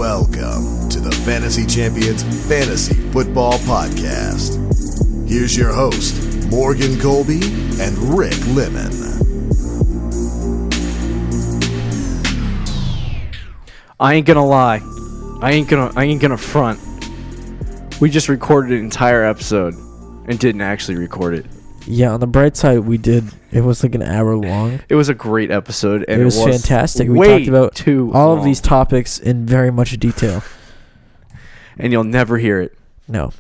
Welcome to the Fantasy Champions Fantasy Football Podcast. Here's your host, Morgan Colby and Rick Lemon. I ain't gonna lie. I ain't gonna front. We just recorded an entire episode and didn't actually record it. Yeah, on the bright side, we did. It was like an hour long. It was a great episode, and it was fantastic. We talked about all of these topics in very much detail. And you'll never hear it. No.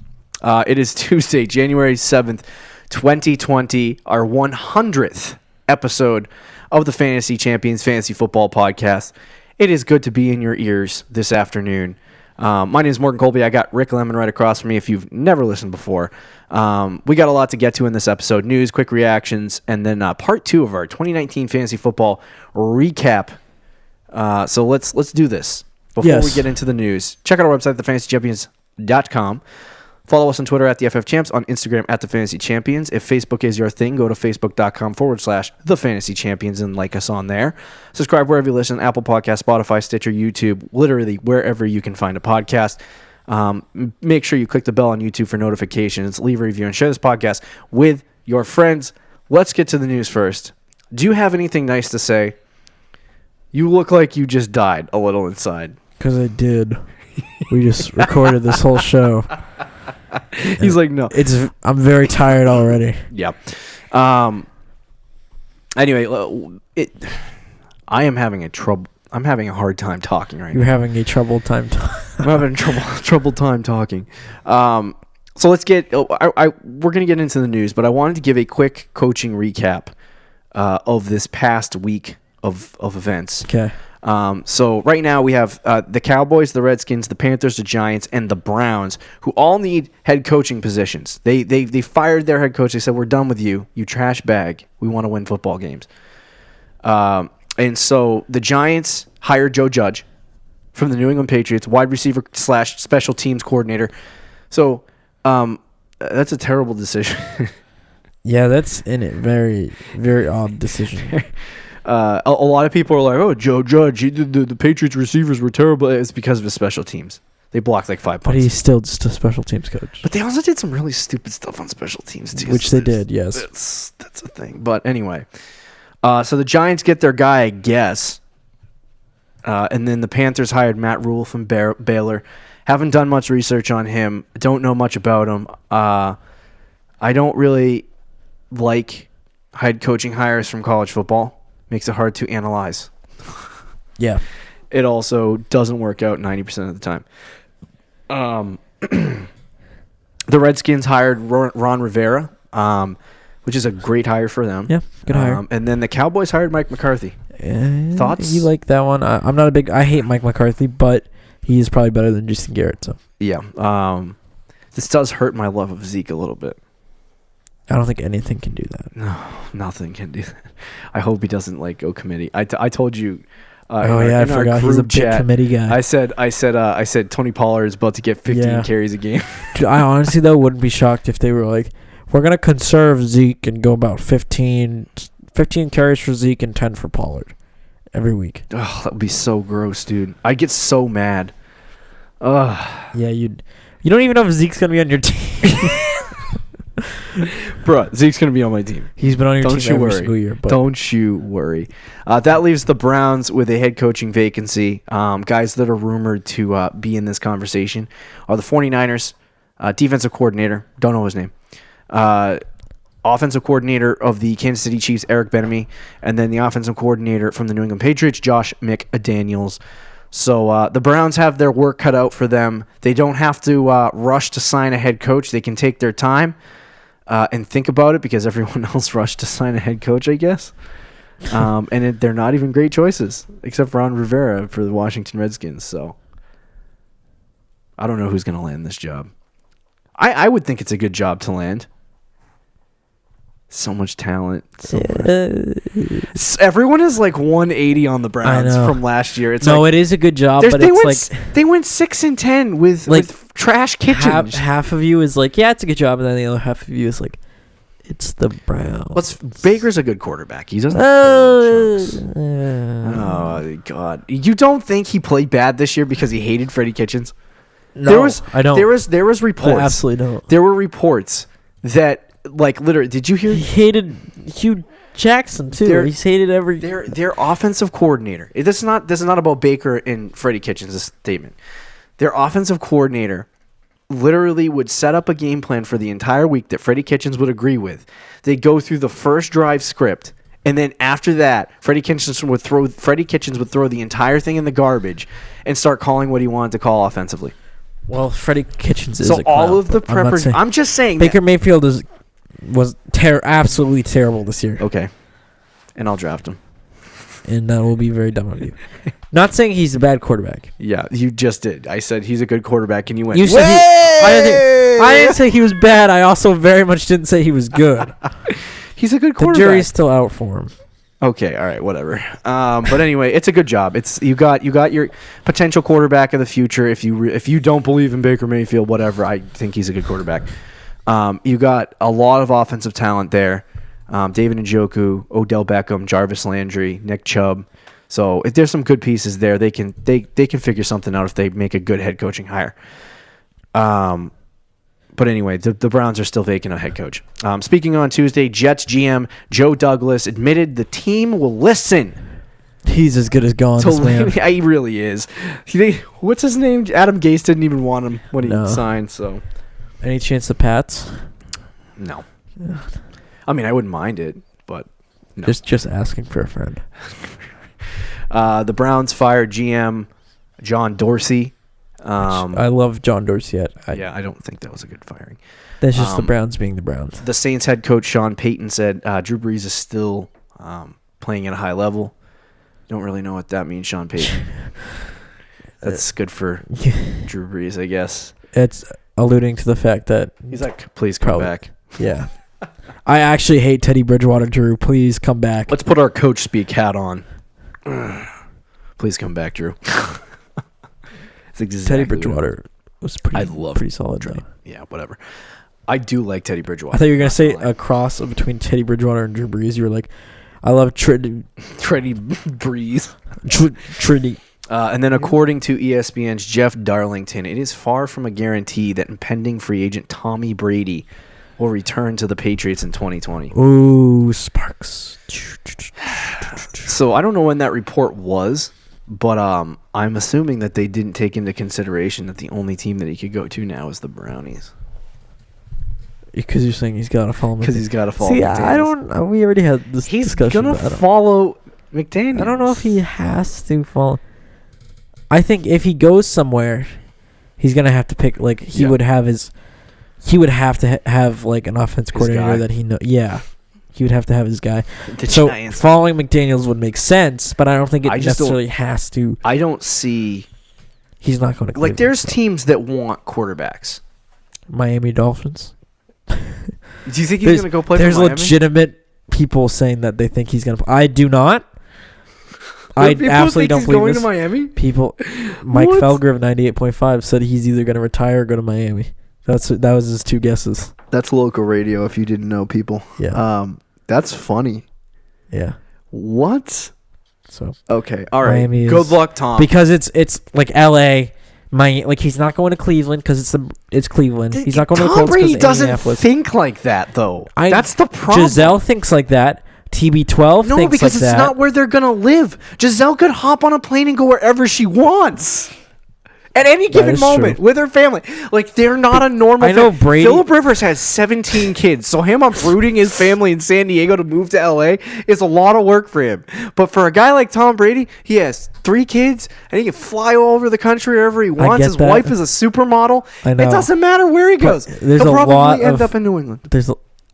It is Tuesday, January 7th, 2020, our 100th episode of the Fantasy Champions Fantasy Football Podcast. It is good to be in your ears this afternoon. My name is Morgan Colby. I got Rick Lemon right across from me if you've never listened before. We got a lot to get to in this episode. News, quick reactions, and then part 2 of our 2019 Fantasy Football recap. So let's do this. Before we get into the news, check out our website, thefantasychampions.com. Follow us on Twitter at the FFChamps, on Instagram at the Fantasy Champions. If Facebook is your thing, go to facebook.com/the Fantasy Champions and like us on there. Subscribe wherever you listen, Apple Podcasts, Spotify, Stitcher, YouTube, literally wherever you can find a podcast. Make sure you click the bell on YouTube for notifications. Leave a review and share this podcast with your friends. Let's get to the news first. Do you have anything nice to say? You look like you just died a little inside. Because I did. We just recorded this whole show. He's like, no. I'm very tired already. Yeah. Anyway, I am having I'm having a hard time talking right now. You're having a troubled time I'm having troubled time talking. So let's get we're going to get into the news, but I wanted to give a quick coaching recap of this past week of events. Okay. So right now we have the Cowboys, the Redskins, the Panthers, the Giants, and the Browns, who all need head coaching positions. They fired their head coach. They said, "We're done with you. You trash bag. We want to win football games." And so the Giants hired Joe Judge from the New England Patriots, wide receiver / special teams coordinator. So that's a terrible decision. Yeah, that's a very, very odd decision. A lot of people are like, "Oh, Joe Judge, the Patriots receivers were terrible." It's because of his special teams. They blocked like 5 punts. But he's still just a special teams coach. But they also did some really stupid stuff on special teams too. Which they did, yes. That's a thing. But anyway, so the Giants get their guy, I guess. And then the Panthers hired Matt Rule from Baylor. Haven't done much research on him. Don't know much about him. I don't really like head coaching hires from college football. Makes it hard to analyze. Yeah. It also doesn't work out 90% of the time. The Redskins hired Ron Rivera, which is a great hire for them. Yeah, good hire. And then the Cowboys hired Mike McCarthy. Thoughts? You like that one? I'm not I hate Mike McCarthy, but he is probably better than Jason Garrett. So yeah. This does hurt my love of Zeke a little bit. I don't think anything can do that. No, nothing can do that. I hope he doesn't go committee. I told you. I forgot he's a big committee guy. I said Tony Pollard is about to get 15 carries a game. Dude, I honestly though wouldn't be shocked if they were like, we're gonna conserve Zeke and go about 15 carries for Zeke and 10 for Pollard every week. Oh, that would be so gross, dude. I'd get so mad. Ugh. Yeah, you don't even know if Zeke's gonna be on your team. Bruh, Zeke's going to be on my team. He's been on your team every single year. But don't you worry. That leaves the Browns with a head coaching vacancy. Guys that are rumored to be in this conversation are the 49ers, defensive coordinator, don't know his name, offensive coordinator of the Kansas City Chiefs, Eric Bieniemy, and then the offensive coordinator from the New England Patriots, Josh McDaniels. So the Browns have their work cut out for them. They don't have to rush to sign a head coach. They can take their time and think about it because everyone else rushed to sign a head coach, I guess. And they're not even great choices, except for Ron Rivera for the Washington Redskins. So I don't know who's going to land this job. I would think it's a good job to land. So much talent. Everyone is like 180 on the Browns from last year. It's it is a good job, but they went 6-10 with trash kitchens. Half of you is like, yeah, it's a good job, and then the other half of you is like, It's the Browns. Baker's a good quarterback. He doesn't. Oh God! You don't think he played bad this year because he hated Freddie Kitchens? No, I don't. There was reports. I absolutely don't. There were reports that, like, literally, did you hear? He hated Hugh Jackson too. He's hated every. Their offensive coordinator. This is not about Baker and Freddie Kitchens. This statement. Their offensive coordinator literally would set up a game plan for the entire week that Freddie Kitchens would agree with. They'd go through the first drive script, and then after that, Freddie Kitchens would throw the entire thing in the garbage and start calling what he wanted to call offensively. Well, Freddie Kitchens is so a clown, all of the preppers. I'm just saying Baker Mayfield was absolutely terrible this year. Okay, and I'll draft him. And that will be very dumb of you. Not saying he's a bad quarterback. Yeah, you just did. I said he's a good quarterback, and you went. You said I didn't say he was bad. I also very much didn't say he was good. He's a good quarterback. The jury's still out for him. Okay, all right, whatever. But anyway, it's a good job. It's you got your potential quarterback of the future. If you don't believe in Baker Mayfield, whatever, I think he's a good quarterback. You got a lot of offensive talent there. David Njoku, Odell Beckham, Jarvis Landry, Nick Chubb. So if there's some good pieces there, they can figure something out if they make a good head coaching hire. But anyway, the Browns are still vacant a head coach. Speaking on Tuesday, Jets GM Joe Douglas admitted the team will listen. He's as good as gone, this man. He really is. What's his name? Adam Gase didn't even want him when he signed. So, any chance the Pats? No. I mean, I wouldn't mind it, but no. Just asking for a friend. The Browns fired GM John Dorsey. I love John Dorsey. I don't think that was a good firing. That's just the Browns being the Browns. The Saints head coach Sean Payton said Drew Brees is still playing at a high level. Don't really know what that means, Sean Payton. That's good for Drew Brees, I guess. It's alluding to the fact that he's like, please come back. Yeah. I actually hate Teddy Bridgewater, Drew. Please come back. Let's put our coach speak hat on. Please come back, Drew. It's exactly Teddy Bridgewater was pretty solid, though. Yeah, whatever. I do like Teddy Bridgewater. I thought you were going to say a cross between Teddy Bridgewater and Drew Brees. You were like, I love Teddy Brees. Trinity. And then according to ESPN's Jeff Darlington, it is far from a guarantee that impending free agent Tommy Brady will return to the Patriots in 2020. Ooh, sparks. So I don't know when that report was, but I'm assuming that they didn't take into consideration that the only team that he could go to now is the Brownies. Because you're saying he's got to follow. Because he's got to follow. See, McDaniels. I don't. We already had this discussion. He's gonna follow McDaniels. I don't know if he has to follow. I think if he goes somewhere, he's gonna have to pick. Like he would have his. He would have to have like an offense coordinator that he knows. Yeah, he would have to have his guy. So Giants. Following McDaniels would make sense, but I don't think it necessarily has to. I don't see. He's not going to. Like, there's teams that want quarterbacks. Miami Dolphins. Do you think he's going to go play for Miami? There's legitimate people saying that they think he's going to. I do not. I absolutely don't believe going this. To Miami? People. Mike Felger of 98.5 said he's either going to retire or go to Miami. That was his two guesses. That's local radio if you didn't know, people. Yeah. That's funny. Yeah. What? So okay. All right. Miami Good luck, Tom. Because it's like LA. Like he's not going to Cleveland because it's Cleveland. He's not going to the Colts because doesn't think like that though. That's the problem. Giselle thinks like that. TB12 no, thinks because like it's not where they're gonna live. Giselle could hop on a plane and go wherever she wants. At any given moment with her family. Like, they're not a normal I know Brady. Phillip Rivers has 17 kids, so him uprooting his family in San Diego to move to L.A. is a lot of work for him. But for a guy like Tom Brady, he has 3 kids, and he can fly all over the country wherever he wants. His wife is a supermodel. It doesn't matter where he goes. He'll probably end up in New England.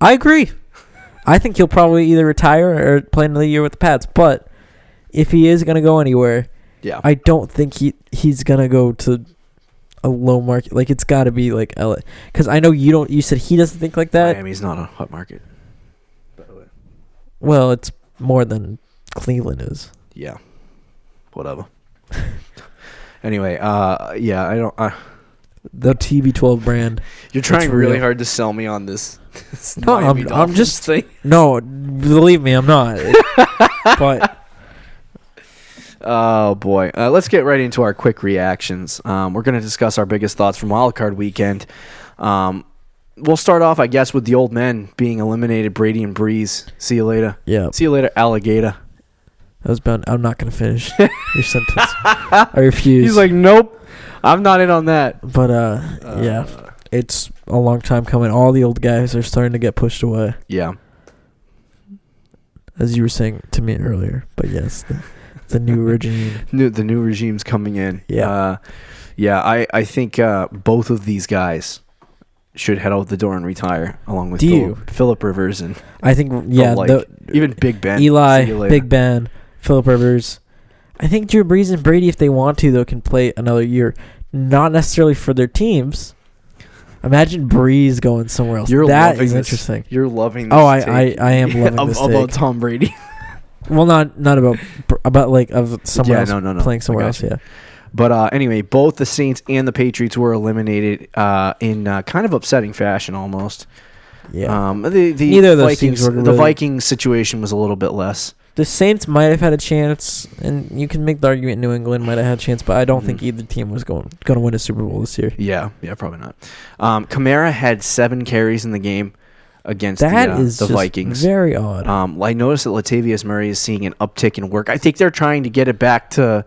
I agree. I think he'll probably either retire or play another year with the Pats. But if he is going to go anywhere... Yeah, I don't think he's gonna go to a low market. Like it's got to be like LA, because I know you don't. You said he doesn't think like that. Miami's not a hot market. By the way. Well, it's more than Cleveland is. Yeah, whatever. Anyway, yeah, I don't. The TB12 brand. You're trying really hard to sell me on this. No, I'm just thing. No, believe me, I'm not. But oh boy, let's get right into our quick reactions. We're going to discuss our biggest thoughts from Wildcard Weekend. We'll start off, I guess, with the old men being eliminated. Brady and Breeze. See you later. Yeah. See you later, alligator. I'm not going to finish your sentence. I refuse. He's like, nope, I'm not in on that. But yeah, it's a long time coming. All the old guys are starting to get pushed away. Yeah. As you were saying to me earlier. But yes, the new regime. The new regime's coming in. Yeah. I think both of these guys should head out the door and retire, along with Phillip Rivers and I think even Big Ben. Eli, Big Ben, Phillip Rivers. I think Drew Brees and Brady, if they want to, though, can play another year. Not necessarily for their teams. Imagine Brees going somewhere else. That is interesting. You're loving this. Oh, I am loving this about Tom Brady. Well, not about like of someone else playing somewhere else. Yeah. But anyway, both the Saints and the Patriots were eliminated in kind of upsetting fashion, almost. Yeah. Neither of those Vikings. The Vikings situation was a little bit less. The Saints might have had a chance, and you can make the argument New England might have had a chance, but I don't think either team was going to win a Super Bowl this year. Yeah, probably not. Kamara had 7 carries in the game against the Vikings. Very odd. I noticed that Latavius Murray is seeing an uptick in work. I think they're trying to get it back to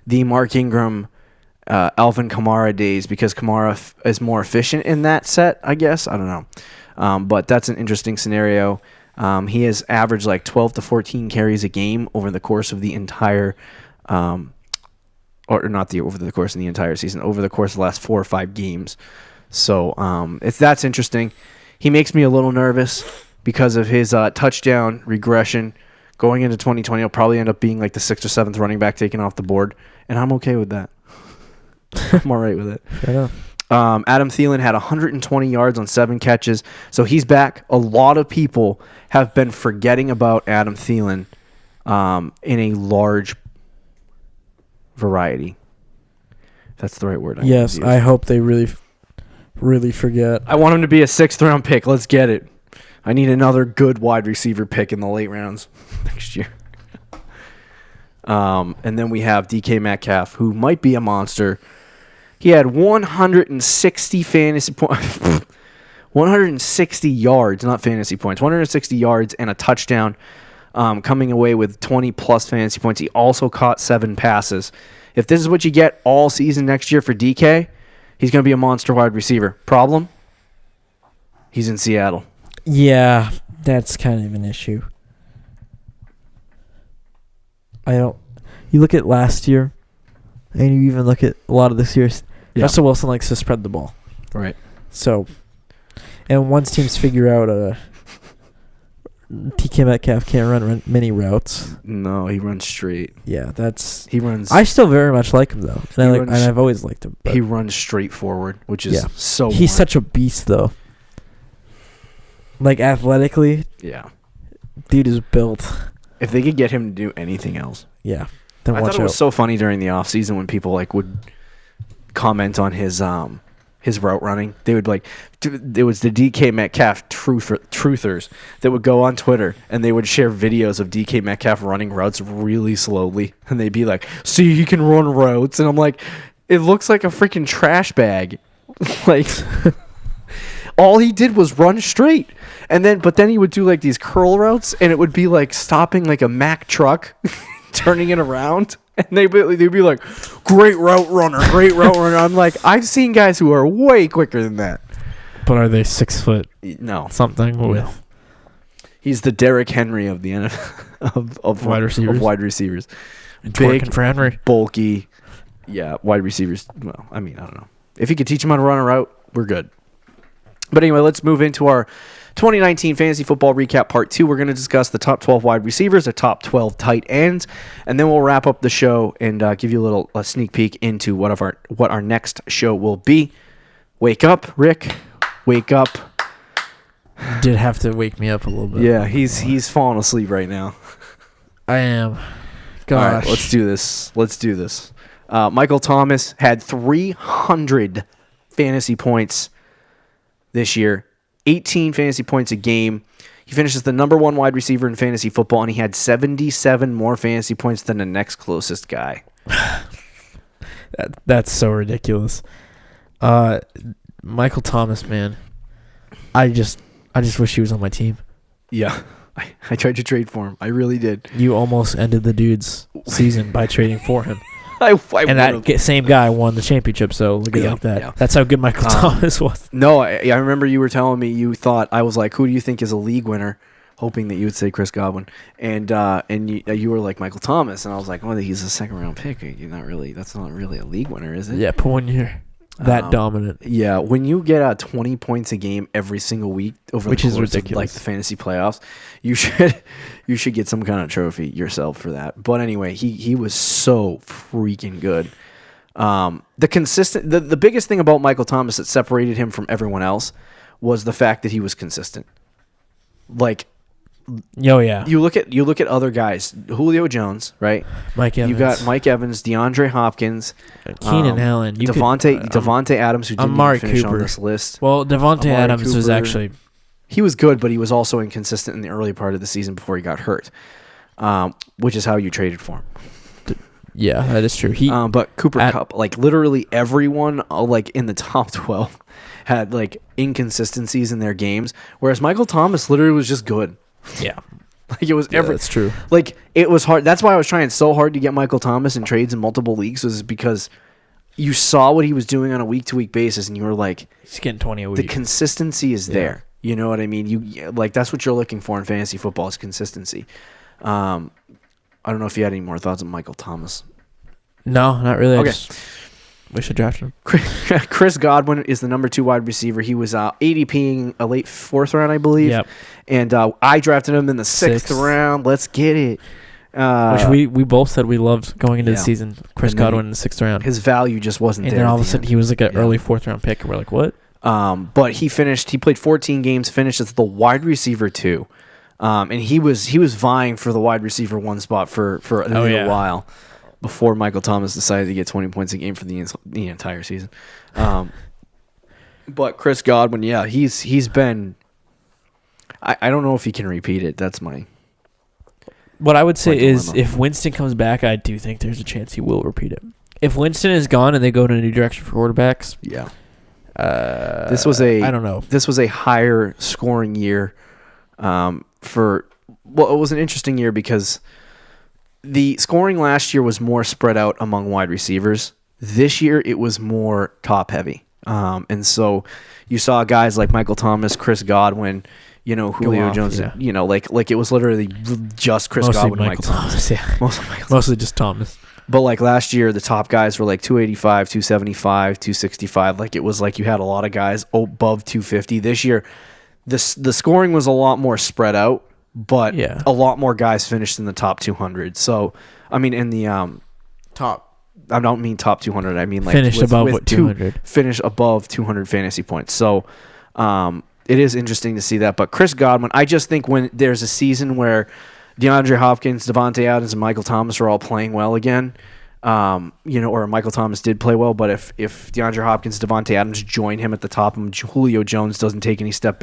the Mark Ingram, Alvin Kamara days, because Kamara is more efficient in that set, I guess. I don't know. But that's an interesting scenario. He has averaged like 12 to 14 carries a game over the course of the entire, over the course of the entire season, over the course of the last 4 or 5 games. So that's interesting. He makes me a little nervous because of his touchdown regression. Going into 2020, he'll probably end up being like the 6th or 7th running back taken off the board, and I'm okay with that. I'm all right with it. Fair enough. Adam Thielen had 120 yards on 7 catches, so he's back. A lot of people have been forgetting about Adam Thielen in a large variety. If that's the right word. Yes, I hope they really, really forget. I want him to be a 6th-round pick. Let's get it. I need another good wide receiver pick in the late rounds next year. And then we have DK Metcalf, who might be a monster. He had 160 fantasy points, 160 yards, not fantasy points, 160 yards and a touchdown, coming away with 20-plus fantasy points. He also caught 7 passes. If this is what you get all season next year for DK, he's going to be a monster wide receiver. Problem? He's in Seattle. Yeah, that's kind of an issue. You look at last year, and you even look at a lot of this year's. Yeah. Russell Wilson likes to spread the ball. Right. So, and once teams figure out DK Metcalf can't run many routes. No, he runs straight. Yeah, he runs. I still very much like him though, and I've always liked him. He runs straight forward, which is so. He's such a beast though. Like athletically, yeah, dude is built. If they could get him to do anything else, yeah. Then I thought it was so funny during the offseason when people would comment on his route running. They would there was the DK Metcalf truthers that would go on Twitter and they would share videos of DK Metcalf running routes really slowly, and they'd be like, "See, he can run routes," and I'm like, "It looks like a freaking trash bag." All he did was run straight, but then he would do these curl routes, and it would be stopping a Mack truck, turning it around. And they'd be like, great route runner. I'm like, I've seen guys who are way quicker than that. But are they 6 foot? No. Something with. No. He's the Derrick Henry of the NFL of wide receivers. Of wide receivers. Big, for Henry. Bulky. Yeah, wide receivers. Well, I don't know. If you could teach him how to run a route, we're good. But anyway, let's move into our 2019 Fantasy Football Recap Part 2. We're going to discuss the top 12 wide receivers, the top 12 tight ends, and then we'll wrap up the show and give you a sneak peek into what our next show will be. Wake up, Rick. Wake up. You did have to wake me up a little bit. Yeah, he's falling asleep right now. I am. Gosh. All right, let's do this. Michael Thomas had 300 fantasy points this year, 18 fantasy points a game. He finishes the number one wide receiver in fantasy football, and he had 77 more fantasy points than the next closest guy. That's so ridiculous. Michael Thomas, man. I just wish he was on my team. Yeah. I tried to trade for him. I really did. You almost ended the dude's season by trading for him. And that same guy won the championship, so look at it like that. Yeah. That's how good Michael Thomas was. No, I remember you were telling me you thought, I was like, who do you think is a league winner? Hoping that you would say Chris Godwin. And you were like Michael Thomas, and I was like, well, he's a second-round pick. That's not really a league winner, is it? Yeah, put 1 year. That dominant. Yeah, when you get 20 points a game every single week over which the is course ridiculous. of, like the fantasy playoffs, you should get some kind of trophy yourself for that. But anyway, he was so freaking good. The biggest thing about Michael Thomas that separated him from everyone else was the fact that he was consistent. Like, oh yeah, you look at other guys, Julio Jones, right? Mike Evans. You got Mike Evans, DeAndre Hopkins, Keenan Allen, Devontae Adams, who didn't even finish on this list. Well, Devontae Adams was actually he was good, but he was also inconsistent in the early part of the season before he got hurt, which is how you traded for him. Yeah, that is true. But Cooper Kupp, like literally everyone, like in the top 12, had like inconsistencies in their games, whereas Michael Thomas literally was just good. Yeah. Like it was that's true. Like it was hard. That's why I was trying so hard to get Michael Thomas in trades in multiple leagues, was because you saw what he was doing on a week-to-week basis, and you were like, he's getting 20 a week. The consistency is there. You know what I mean? You like that's what you're looking for in fantasy football, is consistency. I don't know if you had any more thoughts on Michael Thomas. No, not really. Okay. I just wish I drafted him. Chris Godwin is the number 2 wide receiver. He was ADPing a late 4th round, I believe. Yep. And I drafted him in the 6th round. Let's get it. Which we both said we loved going into the season. Chris Godwin in the 6th round. His value just wasn't there. And then all of a sudden he was like an early 4th round pick. And we're like, what? But he played 14 games, finished as the wide receiver 2. And he was vying for the wide receiver 1 spot for a little while before Michael Thomas decided to get 20 points a game for the entire season. But Chris Godwin, he's been... I don't know if he can repeat it. That's my... What I would say is if Winston comes back, I do think there's a chance he will repeat it. If Winston is gone and they go in a new direction for quarterbacks... Yeah. I don't know. This was a higher scoring year it was an interesting year because the scoring last year was more spread out among wide receivers. This year it was more top heavy. And so you saw guys like Michael Thomas, Chris Godwin, Julio Jones, like it was literally just Chris Godwin and Michael Thomas. Yeah. Mostly just Thomas. But like last year, the top guys were like 285, 275, 265. Like it was like you had a lot of guys above 250. This year, the scoring was a lot more spread out, but a lot more guys finished in the top 200. So, I mean, in the top, I don't mean top 200. I mean like finished above 200. Finish above 200 fantasy points. So, it is interesting to see that. But Chris Godwin, I just think when there's a season where DeAndre Hopkins, Devontae Adams, and Michael Thomas are all playing well again, or Michael Thomas did play well, but if DeAndre Hopkins, Devontae Adams join him at the top, and Julio Jones doesn't take any steps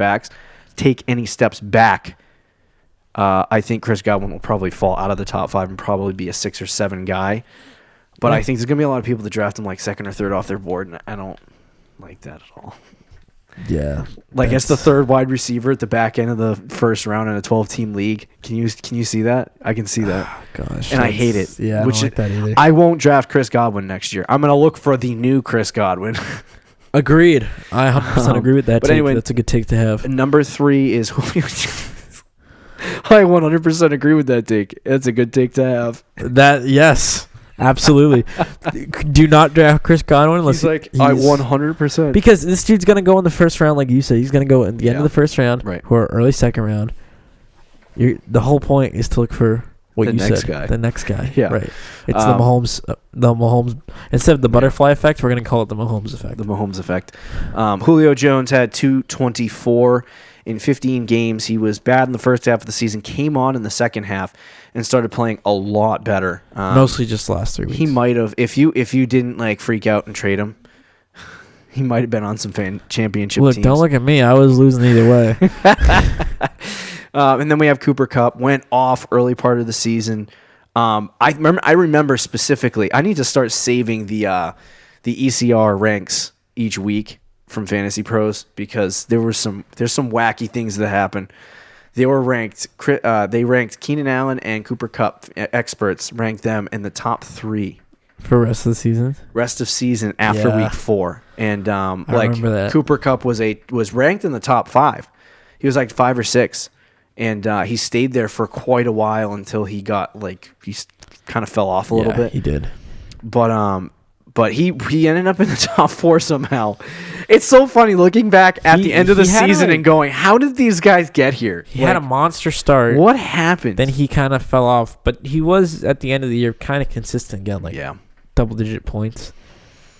back, I think Chris Godwin will probably fall out of the top 5 and probably be a 6 or 7 guy. But I think there's going to be a lot of people that draft him like 2nd or 3rd off their board, and I don't like that at all. Yeah. Like it's the 3rd wide receiver at the back end of the 1st round in a 12-team league. Can you see that? I can see that. Gosh. And I hate it. Yeah, I don't like that either. I won't draft Chris Godwin next year. I'm going to look for the new Chris Godwin. Agreed. I 100% agree with that but take. Anyway, that's a good take to have. Number 3 is Julio Jones. I 100% agree with that take. That's a good take to have. Yes. Absolutely. Do not draft Chris Godwin unless I 100%. Because this dude's going to go in the 1st round, like you said. He's going to go at the end of the 1st round, right, or early 2nd round. The whole point is to look for what the next guy. Yeah. Right. It's the Mahomes. Instead of the butterfly effect, we're going to call it the Mahomes effect. The Mahomes effect. Julio Jones had 224 in 15 games. He was bad in the first half of the season, came on in the second half, and started playing a lot better. Mostly just the last 3 weeks. He might have, if you didn't like freak out and trade him, He might have been on some championship Look, teams. don't look at me. I was losing either way. And then we have Cooper Kupp, went off early part of the season. I remember specifically. I need to start saving the ECR ranks each week from Fantasy Pros because there's some wacky things that happen. They were ranked. They ranked Keenan Allen and Cooper Kupp. Experts ranked them in the top 3 For rest of the season? Rest of season after week 4. And I remember that. Cooper Kupp was ranked in the top 5. He was like 5 or 6. And he stayed there for quite a while until he got he kind of fell off a little bit. He did. But he ended up in the top 4 somehow. It's so funny looking back at the end of the season and going, how did these guys get here? He had a monster start. What happened? Then he kind of fell off, but he was at the end of the year kind of consistent again, double-digit points.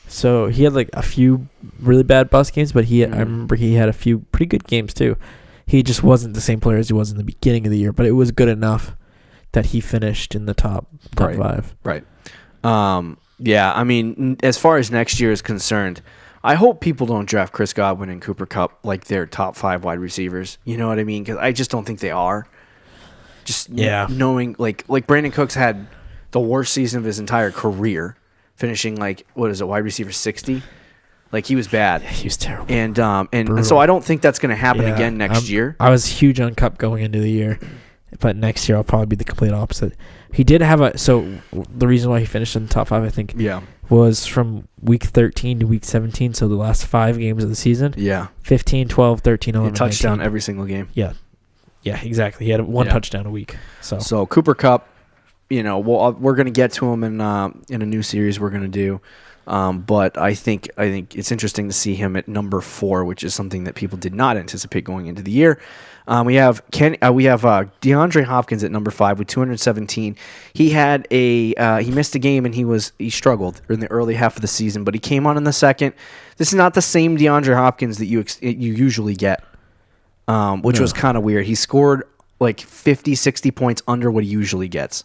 So he had a few really bad bust games, but I remember he had a few pretty good games too. He just wasn't the same player as he was in the beginning of the year, but it was good enough that he finished in the top 5. Right. Yeah, I mean, as far as next year is concerned, I hope people don't draft Chris Godwin and Cooper Kupp like they're top 5 wide receivers. You know what I mean? Because I just don't think they are. Just knowing, like Brandon Cooks had the worst season of his entire career, finishing wide receiver 60. He was bad. Yeah, he was terrible. And so I don't think that's going to happen again next year. I was huge on Kupp going into the year, but next year I'll probably be the complete opposite. He did have the reason why he finished in the top 5, I think, was from week 13 to week 17, so the last 5 games of the season. Yeah. 15, 12, 13, 11, a touchdown 19. every single game. Yeah. Yeah, exactly. He had one touchdown a week. So Cooper Kupp, we're going to get to him in a new series we're going to do. But I think it's interesting to see him at number 4, which is something that people did not anticipate going into the year. We have DeAndre Hopkins at number 5 with 217. He had he missed a game and he struggled in the early half of the season, but he came on in the second. This is not the same DeAndre Hopkins that you usually get, which was kind of weird. He scored 50, 60 points under what he usually gets.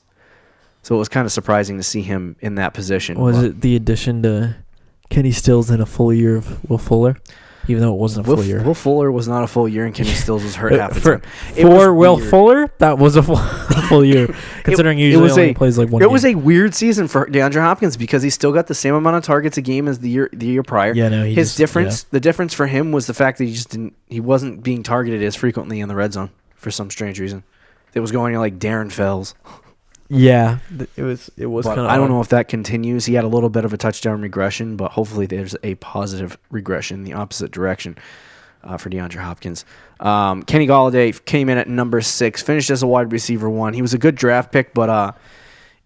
So it was kind of surprising to see him in that position. Was it the addition to Kenny Stills in a full year of Will Fuller? Even though it wasn't a full year. Will Fuller was not a full year, and Kenny Stills was hurt half the time. For Will Fuller, that was a full year, considering usually only plays 1 game. It was a weird season for DeAndre Hopkins because he still got the same amount of targets a game as the year prior. Yeah, no, the difference for him was the fact that he wasn't being targeted as frequently in the red zone for some strange reason. It was going to Darren Fells. Yeah, it was kind of. I don't know if that continues. He had a little bit of a touchdown regression, but hopefully there's a positive regression in the opposite direction for DeAndre Hopkins. Kenny Golladay came in at number 6, finished as a wide receiver 1. He was a good draft pick, but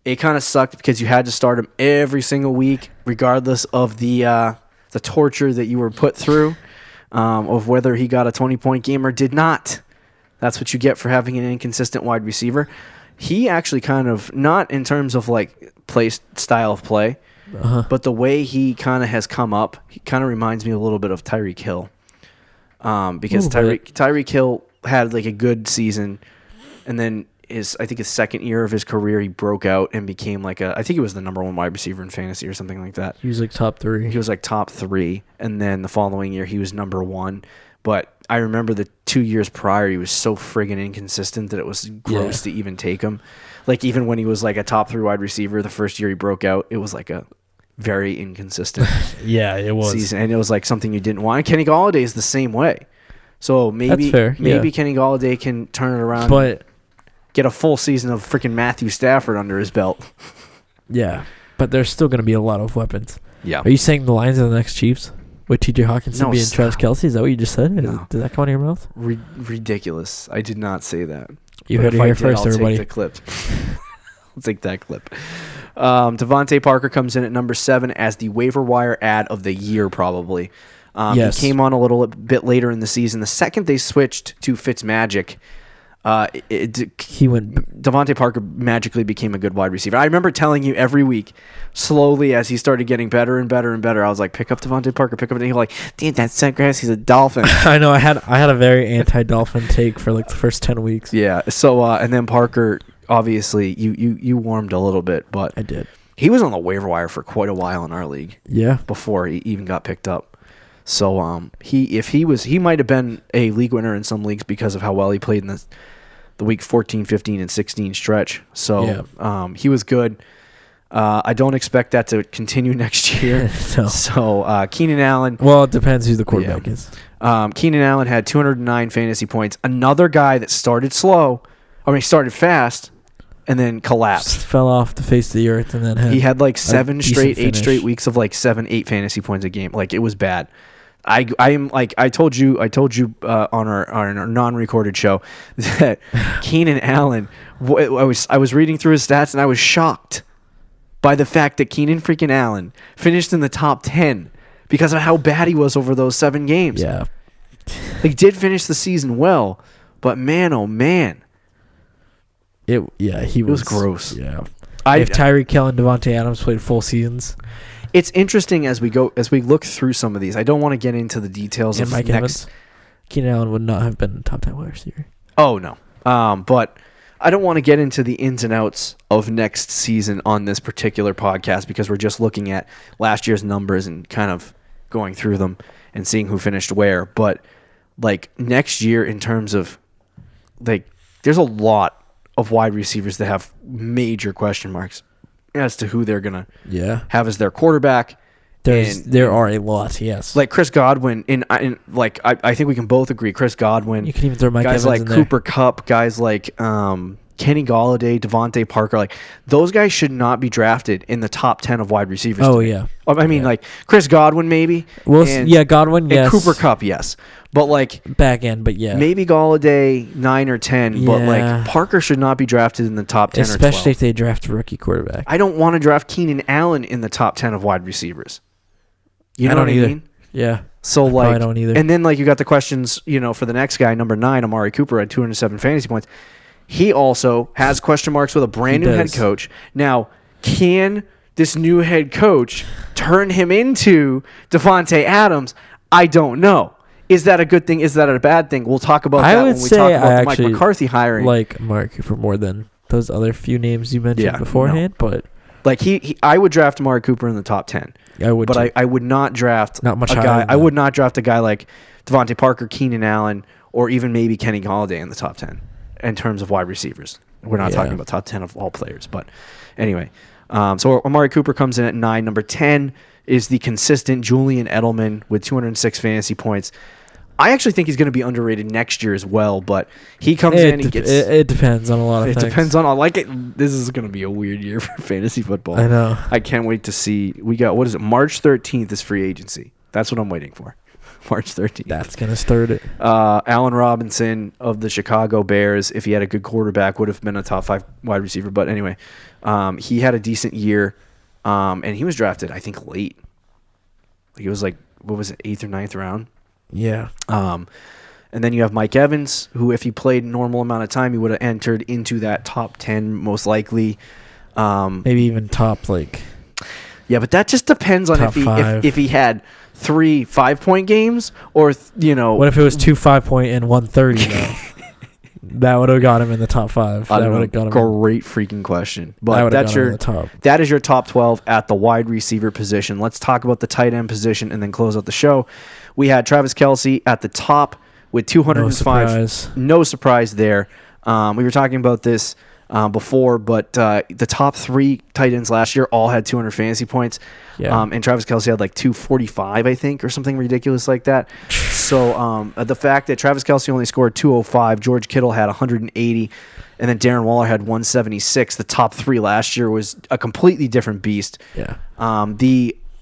it kind of sucked because you had to start him every single week, regardless of the torture that you were put through of whether he got a 20-point game or did not. That's what you get for having an inconsistent wide receiver. He actually kind of, not in terms of style of play, but the way he kind of has come up, he kind of reminds me a little bit of Tyreek Hill. Because Tyreek Hill had a good season, and then his second year of his career, he broke out and became I think he was the number 1 wide receiver in fantasy or something like that. He was top 3. He was top 3, and then the following year he was number 1. But I remember the 2 years prior, he was so friggin' inconsistent that it was gross to even take him. Even when he was a top 3 wide receiver, the first year he broke out, it was a very inconsistent it was season. And it was something you didn't want. And Kenny Golladay is the same way. So maybe Kenny Golladay can turn it around and get a full season of freaking Matthew Stafford under his belt. Yeah, but there's still going to be a lot of weapons. Yeah. Are you saying the Lions are the next Chiefs? With T.J. Hawkinson being Travis Kelce? Is that what you just said? No. Did that come out of your mouth? Ridiculous. I did not say that. You heard it here first, everybody. I'll take the clip. I'll take that clip. Devontae Parker comes in at number 7 as the waiver wire ad of the year, probably. He came on a little bit later in the season. The second they switched to Fitzmagic, Devontae Parker magically became a good wide receiver. I remember telling you every week, slowly as he started getting better and better and better, I was like, pick up Devontae Parker, pick up. And he was like, dude, that's so grass. He's a Dolphin. I know. I had a very anti-Dolphin take for the first 10 weeks. Yeah. So and then Parker, obviously, you warmed a little bit, but I did. He was on the waiver wire for quite a while in our league. Yeah. Before he even got picked up. So he might have been a league winner in some leagues because of how well he played in the week 14, 15, and 16 stretch. So he was good. I don't expect that to continue next year. No. So Keenan Allen. Well, it depends who the quarterback is. Keenan Allen had 209 fantasy points. Another guy that started slow. He started fast and then collapsed. Just fell off the face of the earth and then he had like 8 finish. straight weeks of like 8 fantasy points a game. Like, it was bad. I am like I told you on our non-recorded show that Keenan Allen. I was reading through his stats and I was shocked by the fact that Keenan freaking Allen finished in the top 10 because of how bad he was over those 7 games. Yeah, he did finish the season well, but man, oh man, he was gross. Yeah, if Tyreek Hill and Devontae Adams played full seasons. It's interesting as we look through some of these. I don't want to get into the details of Mike Evans. Keenan Allen would not have been top 10 wide receiver. Oh no, but I don't want to get into the ins and outs of next season on this particular podcast because we're just looking at last year's numbers and kind of going through them and seeing who finished where. But like next year, in terms of like, there's a lot of wide receivers that have major question marks as to who they're gonna have as their quarterback. There are a lot, yes. Like Chris Godwin, I think we can both agree. Chris Godwin. You can even throw Mike guys Evans like in Cooper there. Kupp, guys like Kenny Golladay, Devontae Parker. Like, those guys should not be drafted in the top 10 of wide receivers. Oh yeah. I mean, like Chris Godwin maybe. Well, Godwin, and yes. Cooper Kupp, yes. But like back end, but yeah. Maybe Golladay 9 or 10, but like Parker should not be drafted in the top 10 or 12. Especially if they draft a rookie quarterback. I don't want to draft Keenan Allen in the top 10 of wide receivers. You know what I mean? Yeah. So I don't either. And then like you got the questions, for the next guy, number 9, Amari Cooper had 207 fantasy points. He also has question marks with a brand new head coach. Now, can this new head coach turn him into Devontae Adams? I don't know. Is that a good thing? Is that a bad thing? We'll talk about that when we talk about the Mike McCarthy hiring. Like Amari Cooper more than those other few names you mentioned beforehand, but like I would draft Amari Cooper in the top 10. I would, but I would not draft not much a higher guy. than I that. would not draft a guy like Devontae Parker, Keenan Allen, or even maybe Kenny Golladay in the top 10 in terms of wide receivers. We're not talking about top 10 of all players, but anyway. So Amari Cooper comes in at 9. Number 10 is the consistent Julian Edelman with 206 fantasy points. I actually think he's going to be underrated next year as well, but he comes in and gets... It depends on a lot of things. It depends on... This is going to be a weird year for fantasy football. I know. I can't wait to see... We got... What is it? March 13th is free agency. That's what I'm waiting for. March 13th. That's going to start it. Allen Robinson of the Chicago Bears, if he had a good quarterback, would have been a top 5 wide receiver. But anyway, he had a decent year, and he was drafted, I think, late. He was like, what was it, 8th or 9th round? Yeah. And then you have Mike Evans, who, if he played normal amount of time, he would have entered into that top 10 most likely. Maybe even top Yeah, but that just depends on if he had 3 5-point games or What if it was 2 5-point and 130 though? That would have got him in the top 5. That would have got him. Great freaking question. But that is your top 12 at the wide receiver position. Let's talk about the tight end position and then close out the show. We had Travis Kelce at the top with 205. No surprise there. We were talking about this before, but the top 3 tight ends last year all had 200 fantasy points. Yeah. And Travis Kelce had like 245, I think, or something ridiculous like that. So the fact that Travis Kelce only scored 205, George Kittle had 180, and then Darren Waller had 176. The top 3 last year was a completely different beast. Yeah.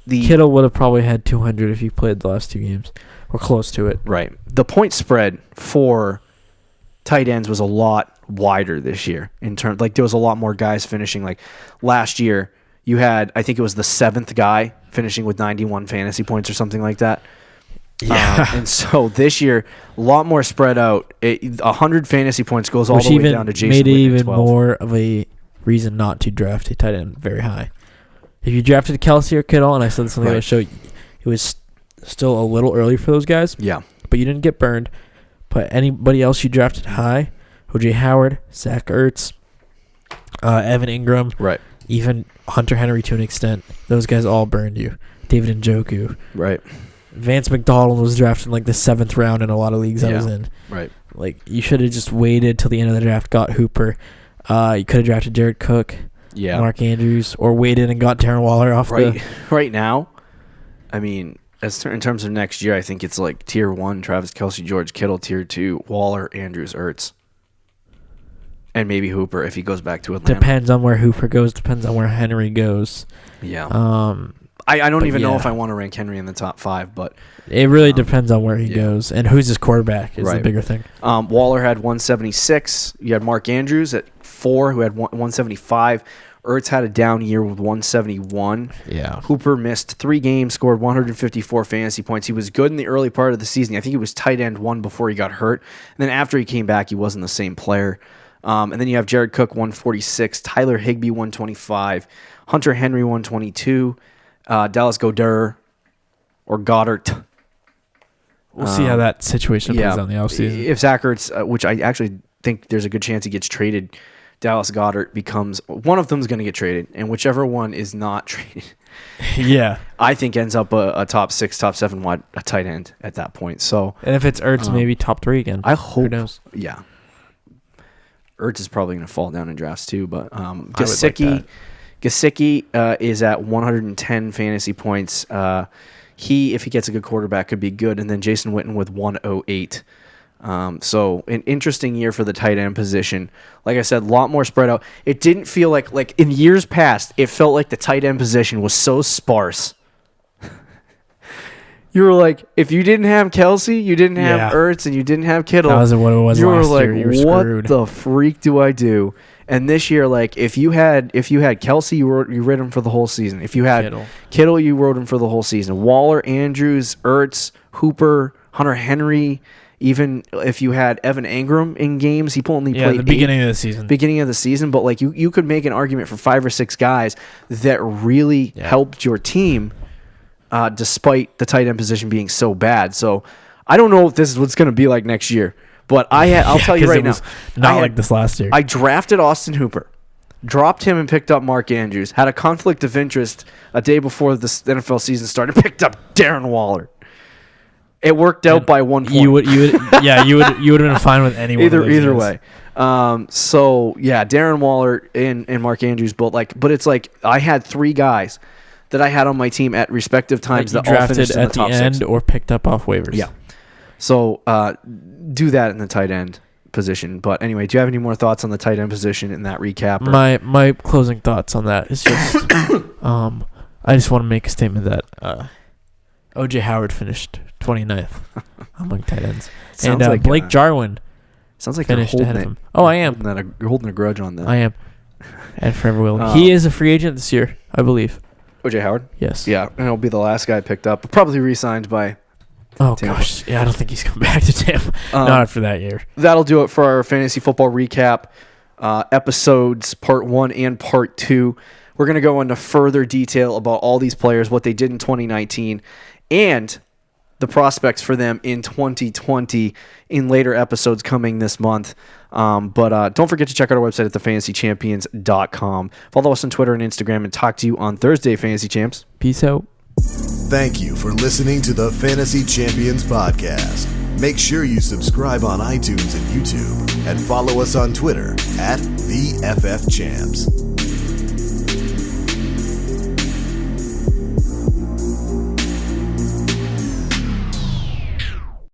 The Kittle would have probably had 200 if he played the last 2 games or close to it. Right. The point spread for tight ends was a lot wider this year in terms, there was a lot more guys finishing. Like last year, you had, I think it was the 7th guy finishing with 91 fantasy points or something like that. Yeah. And so this year, a lot more spread out. 100 fantasy points goes all the way down to Jason made it Witten even 12. more of a reason not to draft a tight end very high. If you drafted Kelce or Kittle, and I said this on the other show, it was still a little early for those guys. Yeah. But you didn't get burned. But anybody else you drafted high, O.J. Howard, Zach Ertz, Evan Ingram, right, even Hunter Henry to an extent, those guys all burned you. David Njoku. Right. Vance McDonald was drafted in like the 7th round in a lot of leagues I was in. Right. Like, you should have just waited till the end of the draft, got Hooper. You could have drafted Jared Cook, Mark Andrews, or waited and got Darren Waller off Right now, I mean, in terms of next year, I think it's like tier 1, Travis Kelce, George Kittle, tier 2, Waller, Andrews, Ertz. And maybe Hooper if he goes back to Atlanta. Depends on where Hooper goes. Depends on where Henry goes. Yeah. I don't even know if I want to rank Henry in the top 5, but it really depends on where he goes and who's his quarterback is the bigger thing. Waller had 176. You had Mark Andrews at 4, who had 175. Ertz had a down year with 171. Yeah. Hooper missed 3 games, scored 154 fantasy points. He was good in the early part of the season. I think he was tight end 1 before he got hurt. And then after he came back, he wasn't the same player. And then you have Jared Cook, 146. Tyler Higbee, 125. Hunter Henry, 122. Dallas Goedert or Goddard. We'll see how that situation plays out in the offseason. If Zach Ertz, which I actually think there's a good chance he gets traded, Dallas Goedert becomes one of them is going to get traded, and whichever one is not traded, I think ends up a top 6, top 7 wide a tight end at that point. So, and if it's Ertz, maybe top 3 again. I hope. Who knows? Yeah, Ertz is probably going to fall down in drafts too, but Gesicki is at 110 fantasy points. If he gets a good quarterback, could be good. And then Jason Witten with 108. So an interesting year for the tight end position. Like I said, a lot more spread out. It didn't feel like in years past, it felt like the tight end position was so sparse. You were like, if you didn't have Kelce, you didn't have Ertz, and you didn't have Kittle. That was what it was last year. You were what the freak do I do? And this year, like if you had Kelce, you rode him for the whole season. If you had Kittle, you rode him for the whole season. Waller, Andrews, Ertz, Hooper, Hunter Henry. Even if you had Evan Engram in games, he only played the beginning of the season. But like you could make an argument for 5 or 6 guys that really helped your team, despite the tight end position being so bad. So I don't know if this is what's going to be like next year. But I'll tell you right now, not like this last year. I drafted Austin Hooper, dropped him and picked up Mark Andrews. Had a conflict of interest a day before the NFL season started. Picked up Darren Waller. It worked out by 1 point. You would have been fine with anyone. Either way. So yeah, Darren Waller and Mark Andrews, but it's like I had 3 guys that I had on my team at respective times that all finished in the top 6 at the end or picked up off waivers. Yeah. So do that in the tight end position. But anyway, do you have any more thoughts on the tight end position in that recap? My closing thoughts on that is just I just want to make a statement that O.J. Howard finished 29th among tight ends. And like Blake Jarwin sounds like finished you're ahead of him. Oh, I am. You're holding a grudge on that. I am. And forever will. He is a free agent this year, I believe. O.J. Howard? Yes. Yeah, and he'll be the last guy picked up. Probably re-signed by Tampa. Gosh. Yeah, I don't think he's coming back to Tampa. Not after that year. That'll do it for our fantasy football recap episodes, part 1 and part 2. We're going to go into further detail about all these players, what they did in 2019, and the prospects for them in 2020 in later episodes coming this month. But don't forget to check out our website at thefantasychampions.com. Follow us on Twitter and Instagram, and talk to you on Thursday, Fantasy Champs. Peace out. Thank you for listening to the Fantasy Champions podcast. Make sure you subscribe on iTunes and YouTube, and follow us on Twitter at @TheFFChamps.